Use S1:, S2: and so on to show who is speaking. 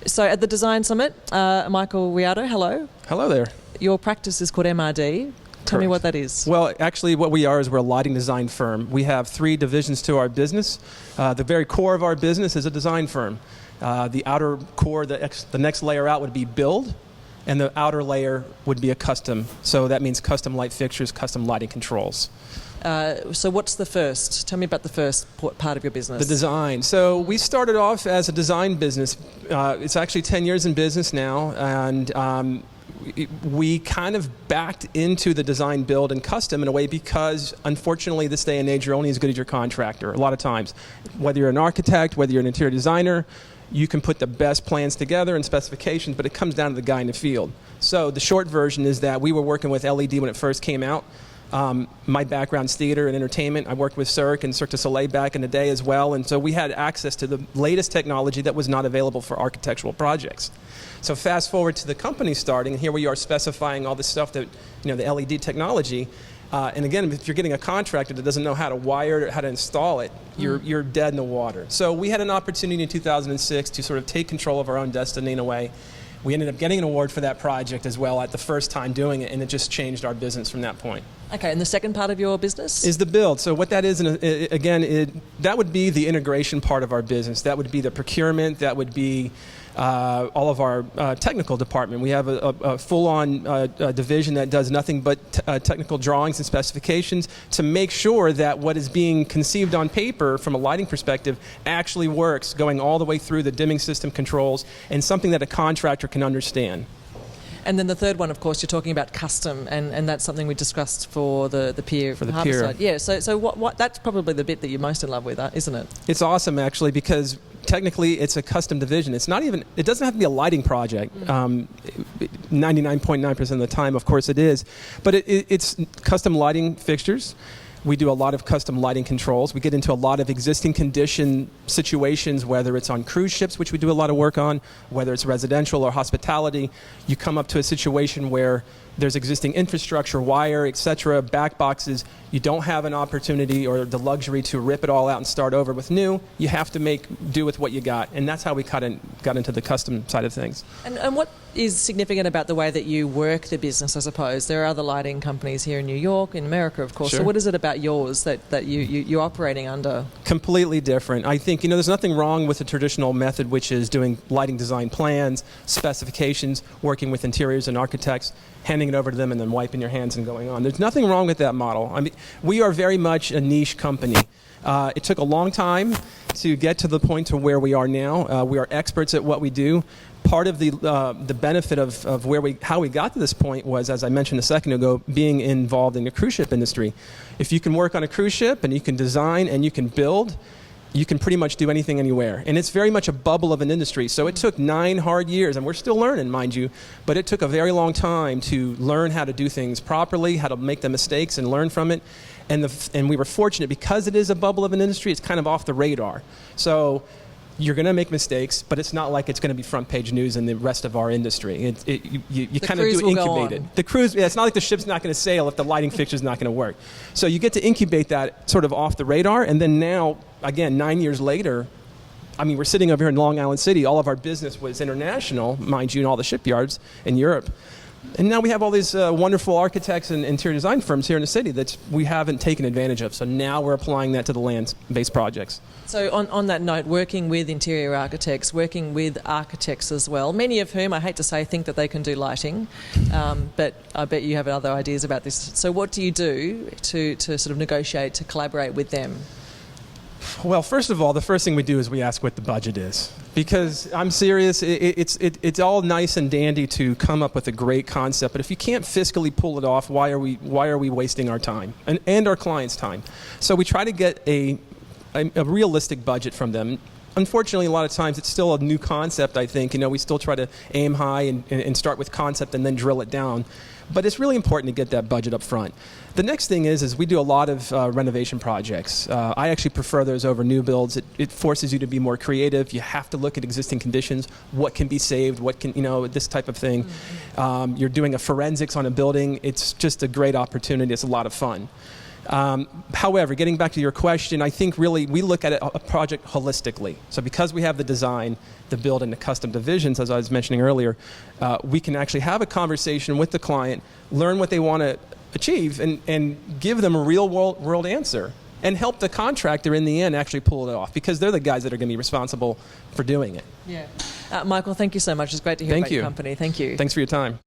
S1: So at the Design Summit, Michael Riotto, hello.
S2: Hello there.
S1: Your practice is called MRD. Tell me what that is.
S2: Well, actually what we are is we're a lighting design firm. We have 3 divisions to our business. The very core of our business is a design firm. The outer core, the next layer out would be build, and the outer layer would be a custom. So that means custom light fixtures, custom lighting controls.
S1: So what's the first? Tell me about the first part of your business.
S2: The design. So we started off as a design business. It's actually 10 years in business now, and we kind of backed into the design, build, and custom in a way because, unfortunately, this day and age, you're only as good as your contractor a lot of times. Whether you're an architect, whether you're an interior designer, you can put the best plans together and specifications, but it comes down to the guy in the field. So the short version is that we were working with LED when it first came out. My background's theater and entertainment. I worked with Cirque and Cirque du Soleil back in the day as well, and so we had access to the latest technology that was not available for architectural projects. So fast forward to the company starting, and here we are specifying all this stuff that, the LED technology. And again, if you're getting a contractor that doesn't know how to wire it or how to install it, you're dead in the water. So we had an opportunity in 2006 to sort of take control of our own destiny in a way. We ended up getting an award for that project as well at the first time doing it, and it just changed our business from that point.
S1: Okay, and the second part of your business?
S2: Is the build. So what that is, again, that would be the integration part of our business. That would be the procurement. That would be all of our technical department. We have a full-on division that does nothing but technical drawings and specifications to make sure that what is being conceived on paper from a lighting perspective actually works, going all the way through the dimming system controls and something that a contractor can understand.
S1: And then the third one, of course, you're talking about custom, and that's something we discussed for the pier.
S2: For the pier.
S1: Side. Yeah, so what that's probably the bit that you're most in love with, isn't it?
S2: It's awesome, actually, because technically it's a custom division. It doesn't have to be a lighting project. 99.9% of the time, of course it is. But it's custom lighting fixtures. We do a lot of custom lighting controls. We get into a lot of existing condition situations, whether it's on cruise ships, which we do a lot of work on, whether it's residential or hospitality. You come up to a situation where there's existing infrastructure, wire, etc., back boxes. You don't have an opportunity or the luxury to rip it all out and start over with new. You have to make do with what you got, and that's how we got into the custom side of things.
S1: And what is significant about the way that you work the business, I suppose? There are other lighting companies here in New York, in America, of course.
S2: Sure.
S1: So what is it about yours that you're operating under?
S2: Completely different. I think, there's nothing wrong with the traditional method, which is doing lighting design plans, specifications, working with interiors and architects, handing it over to them and then wiping your hands and going on. There's nothing wrong with that model. I mean, we are very much a niche company. It took a long time to get to the point to where we are now. We are experts at what we do. Part of the benefit of how we got to this point was, as I mentioned a second ago, being involved in the cruise ship industry. If you can work on a cruise ship and you can design and you can build, you can pretty much do anything anywhere. And it's very much a bubble of an industry. So it took 9 hard years, and we're still learning, mind you, but it took a very long time to learn how to do things properly, how to make the mistakes and learn from it. And we were fortunate because it is a bubble of an industry, it's kind of off the radar. So you're going to make mistakes, but it's not like it's going to be front page news in the rest of our industry. You kind of do incubate it. The cruise, it's not like the ship's not going to sail if the lighting fixture's not going to work. So you get to incubate that sort of off the radar, and then now, again, 9 years later, we're sitting over here in Long Island City. All of our business was international, mind you, in all the shipyards in Europe. And now we have all these wonderful architects and interior design firms here in the city that we haven't taken advantage of. So now we're applying that to the land-based projects.
S1: So on that note, working with interior architects, working with architects as well, many of whom, I hate to say, think that they can do lighting, but I bet you have other ideas about this. So what do you do to sort of negotiate, to collaborate with them?
S2: Well, first of all, the first thing we do is we ask what the budget is. Because I'm serious, it's all nice and dandy to come up with a great concept, but if you can't fiscally pull it off, why are we wasting our time and our clients' time? So we try to get a realistic budget from them. Unfortunately, a lot of times it's still a new concept, I think. We still try to aim high and start with concept and then drill it down. But it's really important to get that budget up front. The next thing is we do a lot of renovation projects. I actually prefer those over new builds. It forces you to be more creative. You have to look at existing conditions, what can be saved, what can, this type of thing. You're doing a forensics on a building. It's just a great opportunity. It's a lot of fun. However, getting back to your question, I think really we look at a project holistically. So because we have the design, the build, and the custom divisions, as I was mentioning earlier, we can actually have a conversation with the client, learn what they want to achieve, and give them a real world answer, and help the contractor in the end actually pull it off, because they're the guys that are going to be responsible for doing it.
S1: Yeah. Michael, thank you so much. It's great to hear about your company. Thank you.
S2: Thanks for your time.